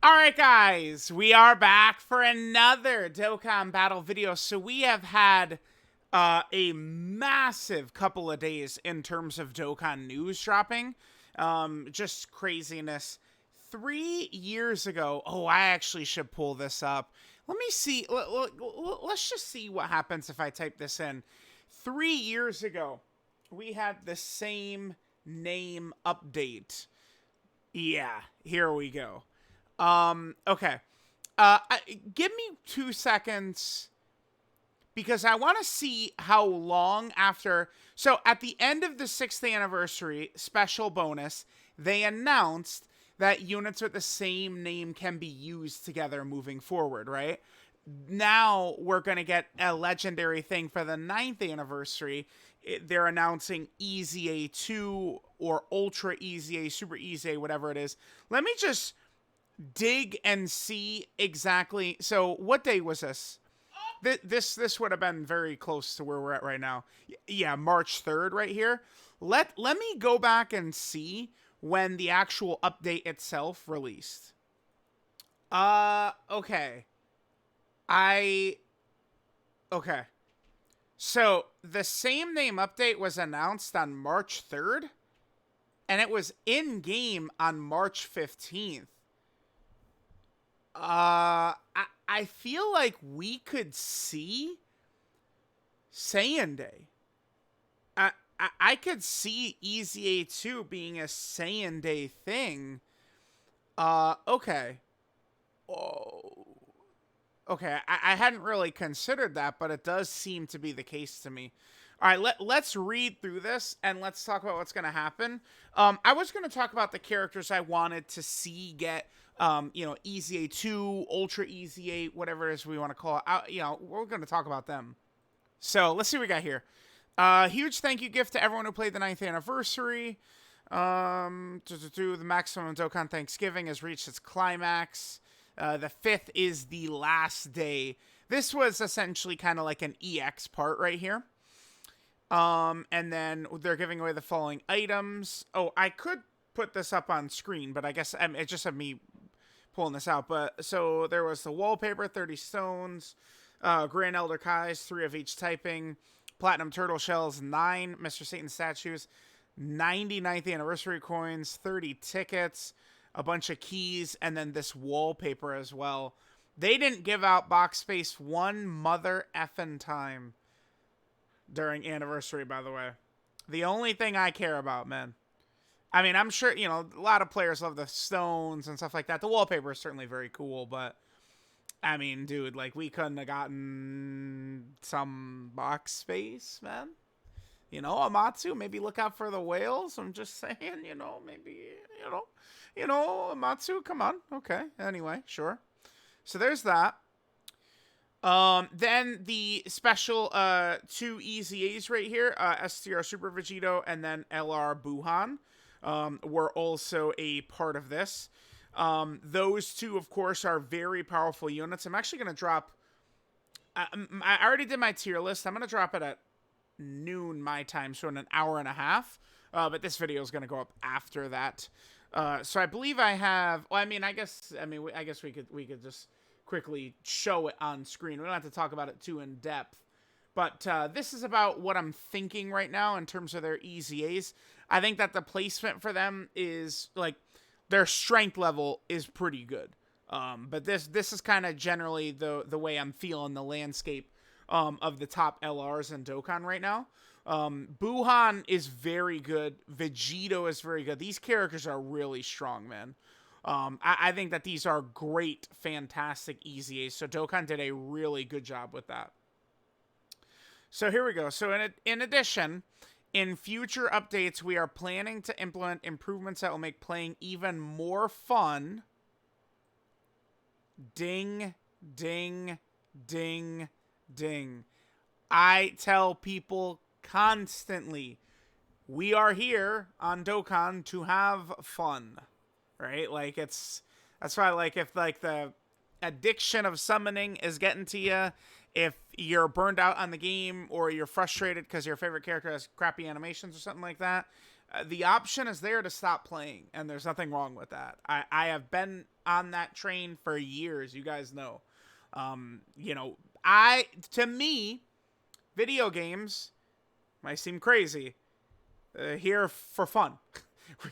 Alright guys, we are back for another Dokkan battle video. So we have had a massive couple of days in terms of Dokkan news dropping. Just craziness. 3 years ago, I actually should pull this up. Let me see, let's just see what happens if I type this in. 3 years ago, we had the same name update. Yeah, here we go. Okay. Give me 2 seconds because I want to see how long after. So at the end of the 6th anniversary special bonus, they announced that units with the same name can be used together moving forward, right? Now we're going to get a legendary thing for the 9th anniversary. They're announcing EZA 2 or Ultra EZA, Super EZA, whatever it is. Let me just dig and see exactly. So what day was this? This would have been very close to where we're at right now. Yeah, March 3rd right here. Let me go back and see when the actual update itself released. Okay. Okay. So the same name update was announced on March 3rd, and it was in game on March 15th. I feel like we could see Saiyan Day. I could see EZA 2 being a Saiyan Day thing. Okay. Oh. Okay, I hadn't really considered that, but it does seem to be the case to me. All right, let's read through this, and let's talk about what's going to happen. I was going to talk about the characters I wanted to see get, EZA 2, Ultra EZA, whatever it is we want to call it. We're going to talk about them. So, let's see what we got here. Huge thank you gift to everyone who played the 9th anniversary. The maximum Dokkan Thanksgiving has reached its climax. The 5th is the last day. This was essentially kind of like an EX part right here. And then they're giving away the following items. Oh, I could put this up on screen, but I guess it's just of me pulling this out. But so there was the wallpaper, 30 stones, Grand Elder Kai's, 3 of each typing, Platinum Turtle Shells, 9 Mr. Satan statues, 99th anniversary coins, 30 tickets, a bunch of keys, and then this wallpaper as well. They didn't give out box space one mother effing time during anniversary, by the way. The only thing I care about, man. I mean, I'm sure, a lot of players love the stones and stuff like that. The wallpaper is certainly very cool, but I mean, dude, like, we couldn't have gotten some box space, man. Amatsu, maybe look out for the whales. I'm just saying, maybe, Amatsu, come on. Okay, anyway, sure. So there's that. Then the special 2 EZAs right here, STR Super Vegito and then LR Buhan, were also a part of this. Those two, of course, are very powerful units. I'm actually going to drop... I already did my tier list. I'm going to drop it at noon my time, so in an hour and a half. But this video is going to go up after that. So I believe I have... Well, I guess we could just quickly show it on screen. We don't have to talk about it too in depth. But this is about what I'm thinking right now in terms of their EZAs. I think that the placement for them is, like, their strength level is pretty good. But this is kind of generally the way I'm feeling the landscape of the top LRs in Dokkan right now. Buhan is very good. Vegito is very good. These characters are really strong, man. I think that these are great, fantastic EZAs. So Dokkan did a really good job with that. So here we go. So in addition, in future updates, we are planning to implement improvements that will make playing even more fun. Ding, ding, ding, ding. I tell people constantly, we are here on Dokkan to have fun. Right? Like, that's why, like, if, like, the addiction of summoning is getting to you, if you're burned out on the game, or you're frustrated because your favorite character has crappy animations or something like that, the option is there to stop playing, and there's nothing wrong with that. I have been on that train for years. You guys know. You know, to me, video games might seem crazy. Here for fun. We're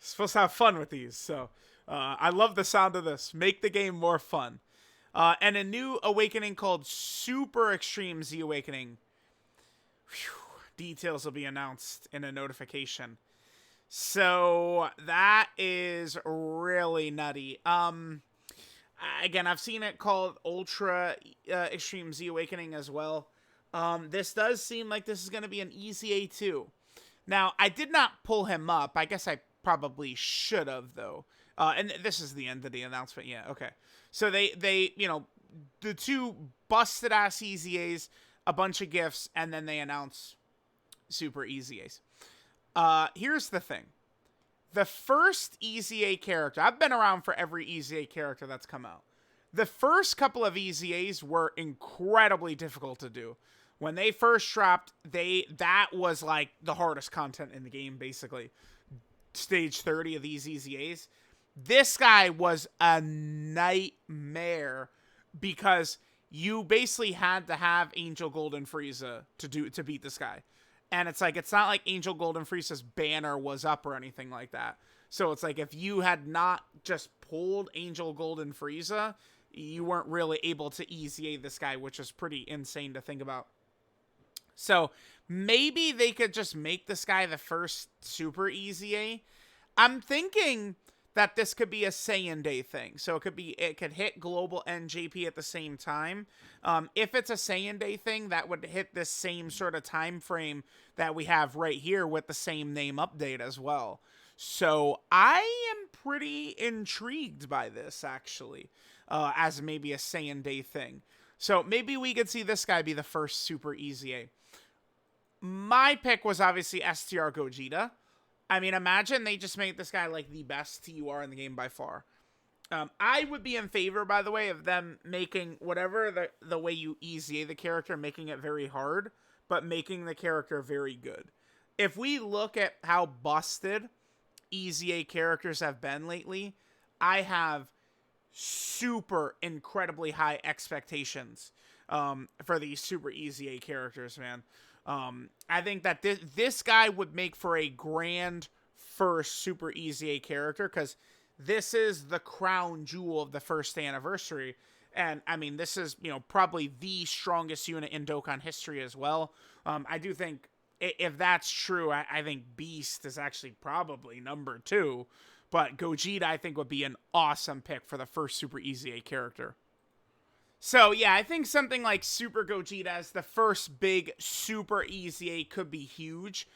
supposed to have fun with these, so I love the sound of this. Make the game more fun. And a new awakening called Super Extreme Z Awakening. Whew. Details will be announced in a notification. So that is really nutty. Again, I've seen it called Ultra Extreme Z Awakening as well. This does seem like this is going to be an EZA 2. Now, I did not pull him up. I guess I probably should have, though. And this is the end of the announcement. Yeah, okay. So they you know, the two busted-ass EZAs, a bunch of gifts, and then they announce Super EZAs. Here's the thing. The first EZA character, I've been around for every EZA character that's come out. The first couple of EZAs were incredibly difficult to do. When they first dropped, that was like the hardest content in the game, basically. Stage 30 of these EZAs. This guy was a nightmare because you basically had to have Angel Golden Frieza to beat this guy. And it's like, it's not like Angel Golden Frieza's banner was up or anything like that. So it's like, if you had not just pulled Angel Golden Frieza, you weren't really able to EZA this guy, which is pretty insane to think about. So maybe they could just make this guy the first Super EZA. I'm thinking that this could be a Saiyan Day thing. So it could hit Global and JP at the same time. If it's a Saiyan Day thing, that would hit this same sort of time frame that we have right here with the same name update as well. So I am pretty intrigued by this, actually, as maybe a Saiyan Day thing. So maybe we could see this guy be the first Super EZA. My pick was obviously STR Gogeta. I mean, imagine they just made this guy like the best TUR in the game by far. I would be in favor, by the way, of them making whatever the way you EZA the character, making it very hard, but making the character very good. If we look at how busted EZA characters have been lately, I have super incredibly high expectations for these Super EZA characters, man. I think that this guy would make for a grand first Super EZA character, because this is the crown jewel of the first anniversary. And, I mean, this is, you know, probably the strongest unit in Dokkan history as well. I do think, if that's true, I think Beast is actually probably number 2. But Gogeta, I think, would be an awesome pick for the first Super EZA character. So, yeah, I think something like Super Gogeta as the first big Super EZA could be huge.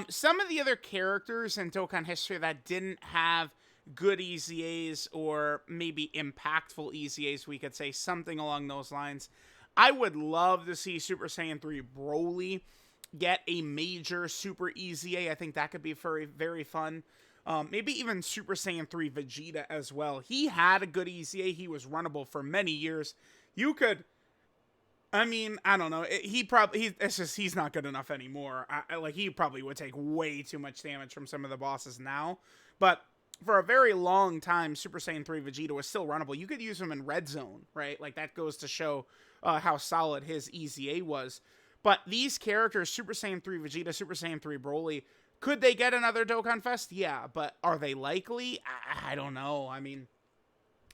Some of the other characters in Dokkan history that didn't have good EZAs, or maybe impactful EZAs, we could say, something along those lines. I would love to see Super Saiyan 3 Broly get a major Super EZA. I think that could be very, very fun. Maybe even Super Saiyan 3 Vegeta as well. He had a good EZA. He was runnable for many years. You could, I mean, I don't know. He's not good enough anymore. He probably would take way too much damage from some of the bosses now. But for a very long time, Super Saiyan 3 Vegeta was still runnable. You could use him in Red Zone, right? Like, that goes to show how solid his EZA was. But these characters, Super Saiyan 3 Vegeta, Super Saiyan 3 Broly, could they get another Dokkan Fest? Yeah, but are they likely? I don't know. I mean,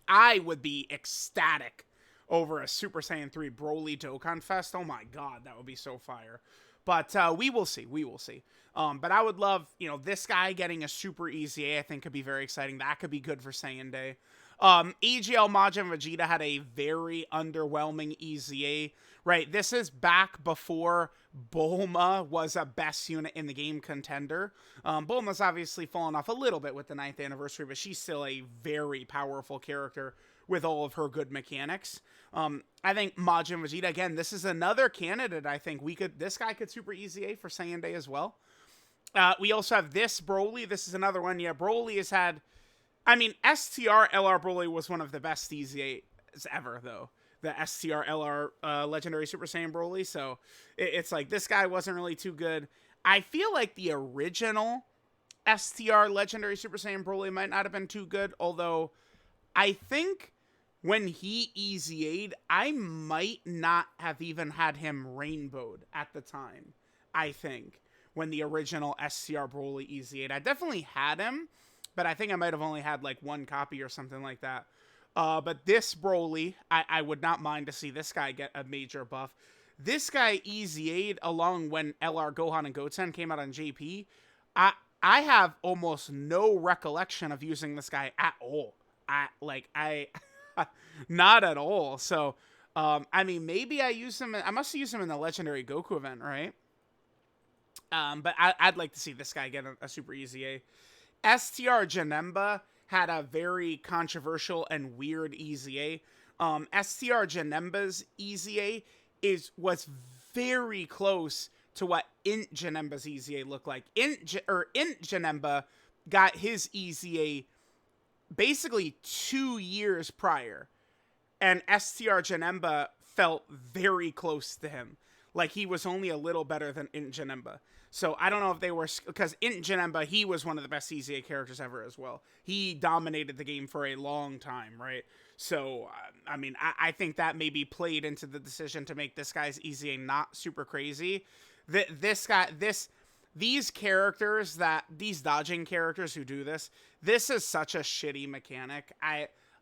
I would be ecstatic over a Super Saiyan 3 Broly Dokkan Fest. Oh my god, that would be so fire. But we will see. We will see. But I would love, you know, this guy getting a Super EZA, I think, could be very exciting. That could be good for Saiyan Day. EGL Majin Vegeta had a very underwhelming EZA, right? This is back before Bulma was a best unit in the game contender. Bulma's obviously fallen off a little bit with the 9th anniversary, but she's still a very powerful character with all of her good mechanics. I think Majin Vegeta, again, this is another candidate. I think this guy could Super EZA for Saiyan Day as well. We also have this Broly. This is another one. Yeah, Broly has had, I mean, STR LR Broly was one of the best EZAs ever, though. The STR LR Legendary Super Saiyan Broly. So it's like, this guy wasn't really too good. I feel like the original STR Legendary Super Saiyan Broly might not have been too good, although I think when he EZA'd, I might not have even had him rainbowed at the time. I think when the original STR Broly EZA'd, I definitely had him, but I think I might have only had like one copy or something like that. But this Broly, I would not mind to see this guy get a major buff. This guy EZA'd along when LR Gohan and Goten came out on JP. I have almost no recollection of using this guy at all. I not at all. So, I mean, maybe I must use him in the Legendary Goku event, right? But I'd like to see this guy get a super EZA. STR Janemba had a very controversial and weird EZA. STR Janemba's EZA was very close to what Int Janemba's EZA looked like. Int Janemba got his EZA basically 2 years prior, and STR Janemba felt very close to him. Like, he was only a little better than Int Janemba. So I don't know if they were, because Int Janemba, he was one of the best EZA characters ever as well. He dominated the game for a long time, right? So, I mean, I think that maybe played into the decision to make this guy's EZA not super crazy. These characters, these dodging characters who do this is such a shitty mechanic.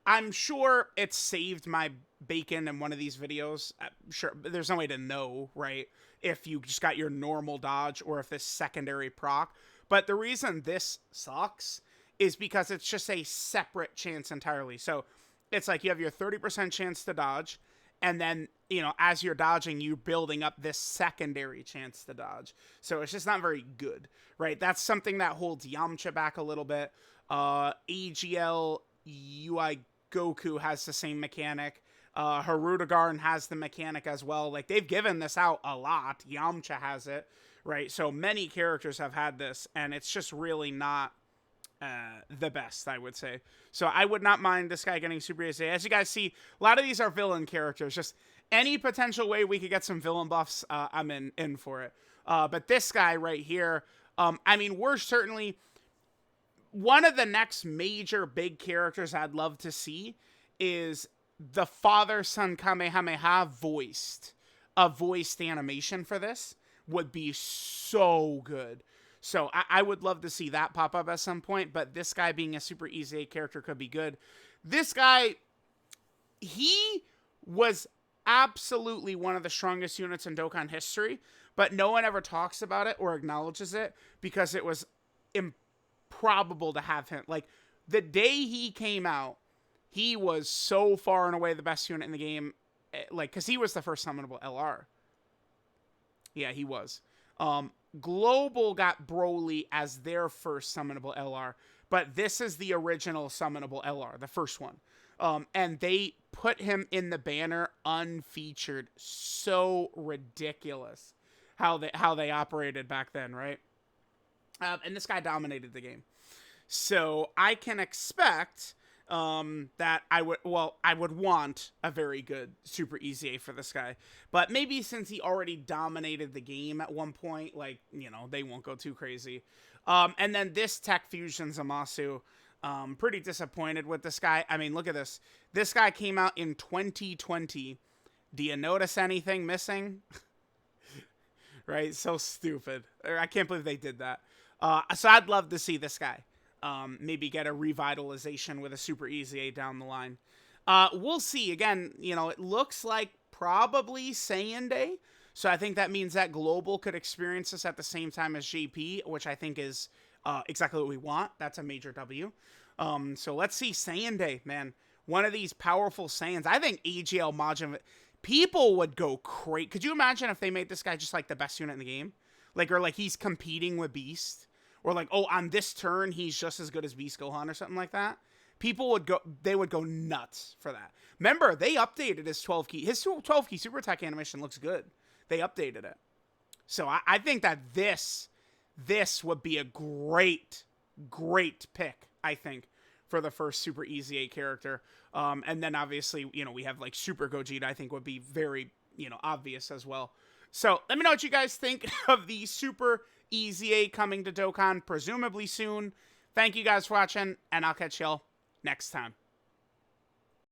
I'm sure it saved my bacon in one of these videos. Sure, there's no way to know, right, if you just got your normal dodge or if this secondary proc. But the reason this sucks is because it's just a separate chance entirely. So it's like you have your 30% chance to dodge, and then, you know, as you're dodging, you're building up this secondary chance to dodge. So it's just not very good, right? That's something that holds Yamcha back a little bit. AGL UI Goku has the same mechanic. Harudegarn has the mechanic as well. Like, they've given this out a lot. Yamcha has it, right? So many characters have had this, and it's just really not the best, I would say. So I would not mind this guy getting Super EZA. As you guys see, a lot of these are villain characters. Just any potential way we could get some villain buffs, I'm in for it. But this guy right here, I mean, we're certainly... One of the next major big characters I'd love to see is the father-son Kamehameha voiced. A voiced animation for this would be so good. So I would love to see that pop up at some point, but this guy being a Super EZA character could be good. This guy, he was absolutely one of the strongest units in Dokkan history, but no one ever talks about it or acknowledges it because it was improbable to have him. Like, the day he came out, he was so far and away the best unit in the game, like, because he was the first summonable LR. Yeah, he was. Global got Broly as their first summonable LR, but this is the original summonable LR, the first one. And they put him in the banner unfeatured. So ridiculous how they operated back then, right? And this guy dominated the game. So I can expect that I would want a very good Super EZA for this guy. But maybe since he already dominated the game at one point, like, you know, they won't go too crazy. And then this Tech Fusion Zamasu, pretty disappointed with this guy. I mean, look at this. This guy came out in 2020. Do you notice anything missing? Right? So stupid. I can't believe they did that. So I'd love to see this guy. Maybe get a revitalization with a Super EZA down the line. We'll see. Again, you know, it looks like probably Saiyan Day. So I think that means that Global could experience this at the same time as JP, which I think is exactly what we want. That's a major W. So let's see Saiyan Day, man. One of these powerful Saiyans. I think AGL Majin... People would go crazy. Could you imagine if they made this guy just like the best unit in the game? Like, or like he's competing with Beast? Or like, oh, on this turn, he's just as good as Beast Gohan or something like that. People would go nuts for that. Remember, they updated his 12 key. His 12 key super attack animation looks good. They updated it. So I think that this would be a great pick, I think, for the first Super EZA character. And then obviously, you know, we have like Super Gogeta, I think would be very, you know, obvious as well. So let me know what you guys think of the Super EZA coming to Dokkan, presumably soon. Thank you guys for watching, and I'll catch y'all next time.